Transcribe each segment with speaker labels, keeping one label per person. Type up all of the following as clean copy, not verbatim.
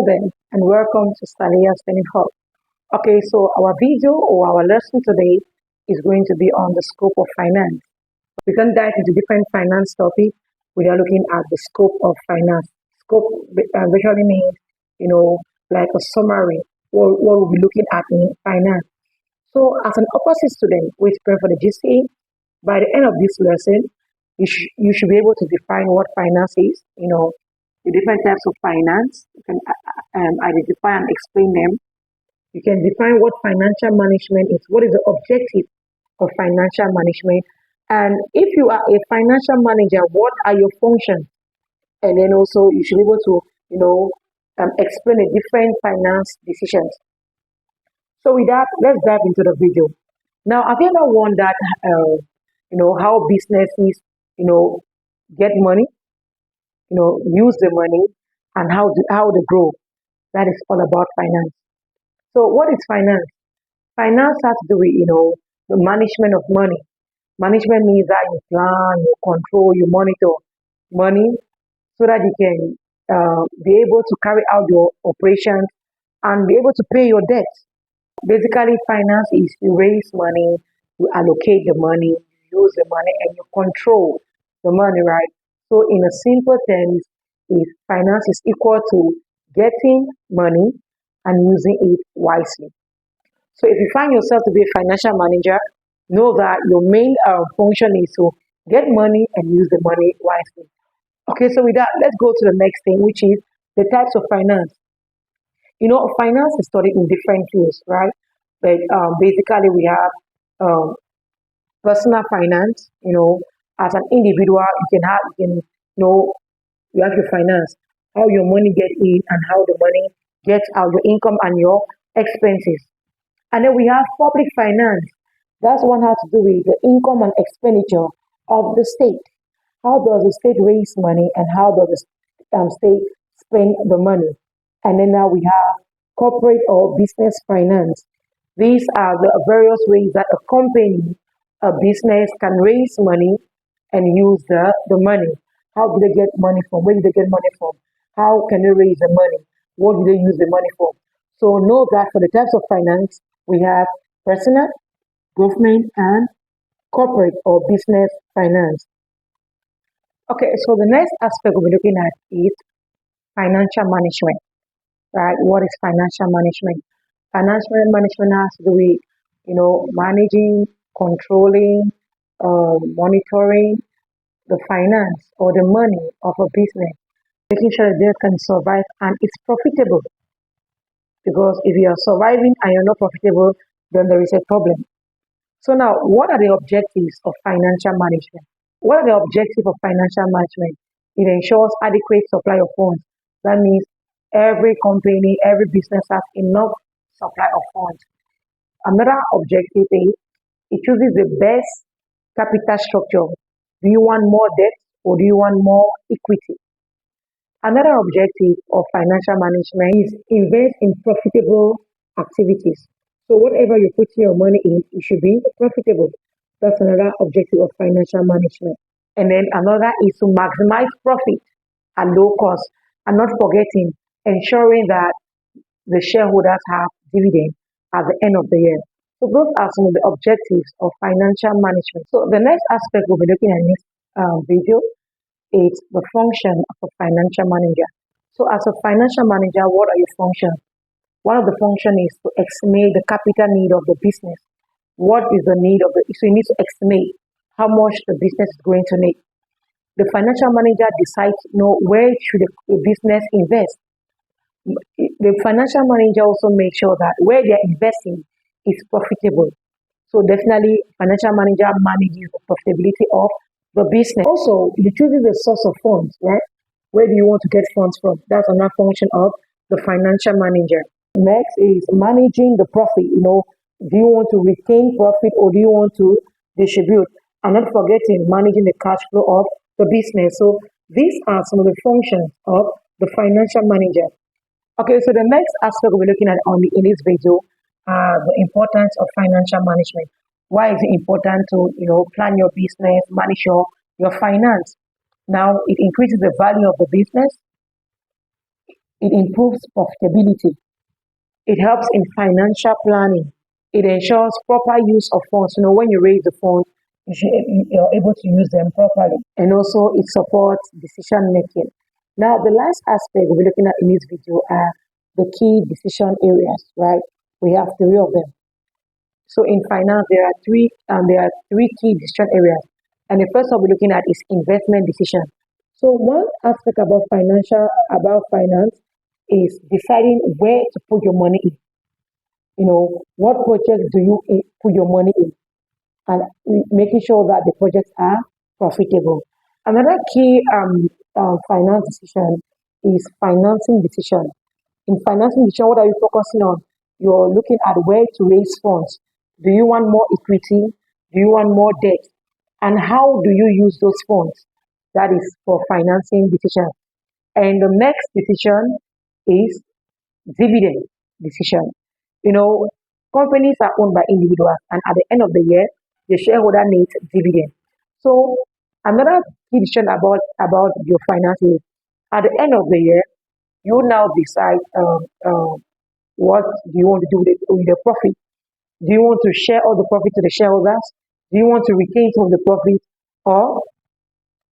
Speaker 1: Then, and welcome to Stalia Spinning Hub. Okay, so our video or our lesson today is going to be on the scope of finance. We can dive into different finance topics. We are looking at the scope of finance. Scope visually means, like a summary, what we'll be looking at in finance. So, as an opposite student who is preparing for the GCE, by the end of this lesson, you should be able to define what finance is, the different types of finance. You can identify and explain them. You can define what financial management is. What is the objective of financial management? And if you are a financial manager, what are your functions? And then also you should be able to, explain the different finance decisions. So with that, let's dive into the video. Now, have you ever wondered, how businesses, get money, use the money, and how they grow? That is all about finance. So what is finance? Finance has to do with, the management of money. Management means that you plan, you control, you monitor money so that you can be able to carry out your operations and be able to pay your debts. Basically, finance is you raise money, you allocate the money, you use the money, and you control the money, right? So, in a simple terms, if finance is equal to getting money and using it wisely. So, if you find yourself to be a financial manager, know that your main function is to get money and use the money wisely. Okay, so with that, let's go to the next thing, which is the types of finance. Finance is studied in different fields, right? But basically, we have personal finance. As an individual, you have your finance, how your money get in and how the money gets out, your income and your expenses. And then we have public finance. That's one has to do with the income and expenditure of the state. How does the state raise money and how does the state spend the money? And then now we have corporate or business finance. These are the various ways that a company, a business can raise money and use the money. How do they get money from? Where do they get money from? How can they raise the money? What do they use the money for? So know that for the types of finance, we have personal, government, and corporate or business finance. Okay, so the next aspect we'll be looking at is financial management, right? What is financial management? Financial management has to do with, managing, controlling, monitoring the finance or the money of a business, making sure that they can survive and it's profitable. Because if you are surviving and you're not profitable, then there is a problem. So now, what are the objectives of financial management? What are the objectives of financial management? It ensures adequate supply of funds. That means every company, every business has enough supply of funds. Another objective is it chooses the best capital structure. Do you want more debt or do you want more equity? Another objective of financial management is invest in profitable activities. So whatever you put your money in, it should be profitable. That's another objective of financial management. And then another is to maximize profit at low cost and not forgetting ensuring that the shareholders have dividend at the end of the year. So those are some of the objectives of financial management. So the next aspect we'll be looking at in this video is the function of a financial manager. So as a financial manager, what are your functions? One of the functions is to estimate the capital need of the business. What is the need of so you need to estimate how much the business is going to need. The financial manager decides, where should a business invest. The financial manager also makes sure that where they're investing is profitable. So definitely, financial manager manages the profitability of the business. Also, he chooses the source of funds, right? Where do you want to get funds from? That's another function of the financial manager. Next is managing the profit. Do you want to retain profit or do you want to distribute? And not forgetting managing the cash flow of the business. So these are some of the functions of the financial manager. Okay, so the next aspect we're looking at in this video are the importance of financial management. Why is it important to plan your business, manage your finance? Now it increases the value of the business. It improves profitability. It helps in financial planning. It ensures proper use of funds. When you raise the funds, you're able to use them properly. And also, it supports decision making. Now, the last aspect we're looking at in this video are the key decision areas, right? We have three of them. So in finance, there are three key decision areas, and the first one we're looking at is investment decision. So one aspect about finance is deciding where to put your money in. What project do you put your money in, and making sure that the projects are profitable. Another key finance decision is financing decision. In financing decision, what are you focusing on? You're looking at where to raise funds. Do you want more equity? Do you want more debt? And how do you use those funds? That is for financing decision. And the next decision is dividend decision. You know, Companies are owned by individuals, and at the end of the year, the shareholder needs dividend. So another key decision about your finances, at the end of the year, you now decide what do you want to do with the profit. Do you want to share all the profit to the shareholders? Do you want to retain some of the profit, or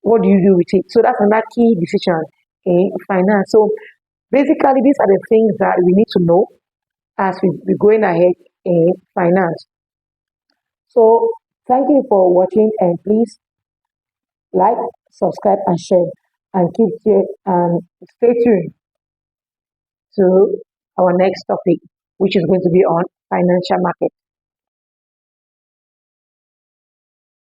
Speaker 1: what do you do with it? So that's another key decision in finance. So basically, these are the things that we need to know as we're going ahead in finance. So thank you for watching, and please like, subscribe, and share, and stay tuned to our next topic, which is going to be on financial market.